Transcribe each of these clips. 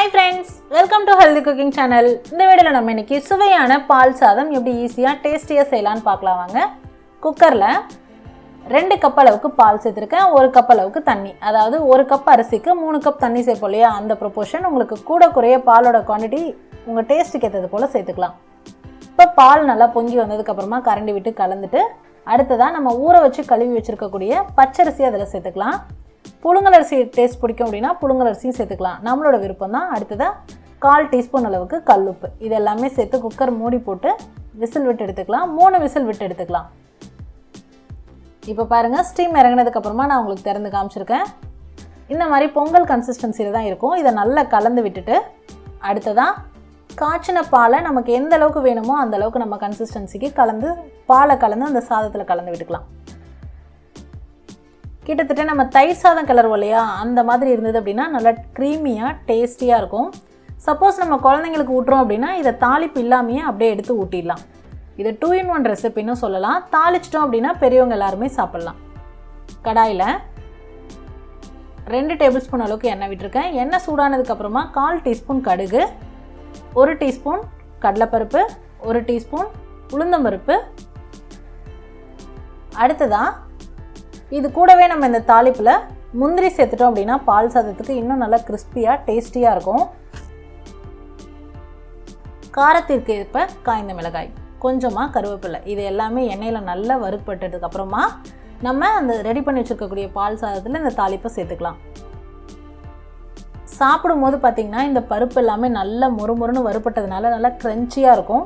Hi friends, welcome to Healthy Cooking Channel. இந்த வீடியோல நம்ம இன்னைக்கு சுவையான பால் சாதம் எப்படி ஈஸியா டேஸ்டியா செய்யலாம்னு பார்க்கலாம் வாங்க. குக்கர்ல 2 கப் அளவுக்கு பால் சேர்த்திருக்கேன், 1 கப் அளவுக்கு தண்ணி. அதாவது 1 கப் அரிசிக்கு 3 கப் தண்ணி சேர்ப்போம் இல்லையா, அந்த ப்ரொபோர்ஷன் உங்களுக்கு கூட குறைய பாலோட குவாண்டிட்டி உங்க டேஸ்ட்டுக்கு ஏற்றது போல சேர்த்துக்கலாம். இப்போ பால் நல்லா பொங்கி வந்ததுக்கு அப்புறமா கரண்டி விட்டு கலந்துட்டு அடுத்ததா நம்ம ஊற வச்சு கழுவி வச்சிருக்கக்கூடிய பச்சரிசி அதில் சேர்த்துக்கலாம். புழுங்கலரிசி டேஸ்ட் பிடிக்கும் அப்படின்னா புழுங்கலரிசியும் சேர்த்துக்கலாம், நம்மளோட விருப்பம் தான். அடுத்ததாக 1/4 டீஸ்பூன் அளவுக்கு கல்லுப்பு, இது எல்லாமே சேர்த்து குக்கர் மூடி போட்டு விசில் விட்டு எடுத்துக்கலாம். 3 விசில் விட்டு எடுத்துக்கலாம். இப்போ பாருங்கள், ஸ்டீம் இறங்கினதுக்கப்புறமா நான் உங்களுக்கு திறந்து காமிச்சிருக்கேன். இந்த மாதிரி பொங்கல் கன்சிஸ்டன்சியில் தான் இருக்கும். இதை நல்லா கலந்து விட்டுட்டு அடுத்ததாக காய்ச்சின பாலை நமக்கு எந்த அளவுக்கு வேணுமோ அந்த அளவுக்கு நம்ம கன்சிஸ்டன்சிக்கு பாலை கலந்து அந்த சாதத்தில் கலந்து விட்டுக்கலாம். கிட்டத்தட்ட நம்ம தயிர் சாதம் கிளறுவோம் இல்லையா, அந்த மாதிரி இருந்தது அப்படின்னா நல்லா க்ரீமியாக டேஸ்டியாக இருக்கும். சப்போஸ் நம்ம குழந்தைங்களுக்கு ஊட்டுறோம் அப்படின்னா இதை தாளிப்பு இல்லாமையே அப்படியே எடுத்து ஊட்டிடலாம். இதை 2-in-1 ரெசிபின்னு சொல்லலாம். தாளிச்சிட்டோம் அப்படின்னா பெரியவங்க எல்லாருமே சாப்பிட்லாம். கடாயில் 2 டேபிள் ஸ்பூன் அளவுக்கு எண்ணெய் விட்டுருக்கேன். எண்ணெய் சூடானதுக்கப்புறமா 1/4 டீஸ்பூன் கடுகு, 1 டீஸ்பூன் கடலைப்பருப்பு, 1 டீஸ்பூன் உளுந்தம்பருப்பு. அடுத்ததாக இது கூடவே நம்ம இந்த தாளிப்பில் முந்திரி சேர்த்துட்டோம் அப்படின்னா பால் சாதத்துக்கு இன்னும் நல்லா கிறிஸ்பியாக டேஸ்டியாக இருக்கும். காரத்திற்கு ஏற்ப காய்ந்த மிளகாய், கொஞ்சமாக கருவேப்பிலை, இது எல்லாமே எண்ணெயில் நல்லா வறுப்பட்டதுக்கப்புறமா நம்ம அந்த ரெடி பண்ணி வச்சுருக்கக்கூடிய பால் சாதத்தில் இந்த தாளிப்பை சேர்த்துக்கலாம். சாப்பிடும்போது பார்த்திங்கன்னா இந்த பருப்பு எல்லாமே நல்லா மொறுமொறுன்னு வறுப்பட்டதுனால நல்லா க்ரன்ச்சியாக இருக்கும்.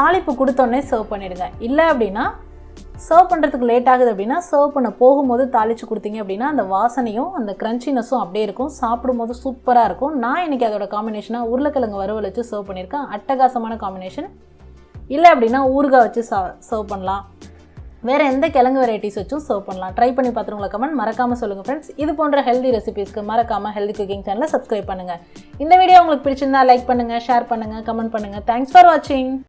தாளிப்பு கொடுத்தோடனே சர்வ் பண்ணிவிடுங்க. இல்லை அப்படின்னா சர்வ் பண்ணுறதுக்கு லேட் ஆகுது அப்படின்னா சர்வ் பண்ண போகும்போது தாளித்து கொடுத்தீங்க அப்படின்னா அந்த வாசனையும் அந்த க்ரன்ச்சினஸும் அப்படியே இருக்கும். சாப்பிடும்போது சூப்பராக இருக்கும். நான் இன்றைக்கி அதோட காம்பினேஷனாக உருளைக்கிழங்கு வறுவல் வச்சு சர்வ் பண்ணியிருக்கேன். அட்டகாசமான காம்பினேஷன். இல்லை அப்படின்னா ஊறுகாய் வச்சு சர்வ் பண்ணலாம். வேறு எந்த கிழங்கு வெரைட்டிஸ் வச்சும் சர்வ் பண்ணலாம். ட்ரை பண்ணி பார்த்துட்டு உங்களை கமெண்ட் மறக்காமல் சொல்லுங்கள் ஃப்ரெண்ட்ஸ். இது போன்ற ஹெல்தி ரெசிபீஸ்க்கு மறக்காமல் ஹெல்தி குக்கிங் சேனலை சப்ஸ்கிரைப் பண்ணுங்கள். இந்த வீடியோ உங்களுக்கு பிடிச்சிருந்தா லைக் பண்ணுங்கள், ஷேர் பண்ணுங்கள், கமெண்ட் பண்ணுங்கள். தேங்க்ஸ் ஃபார் வாட்சிங்.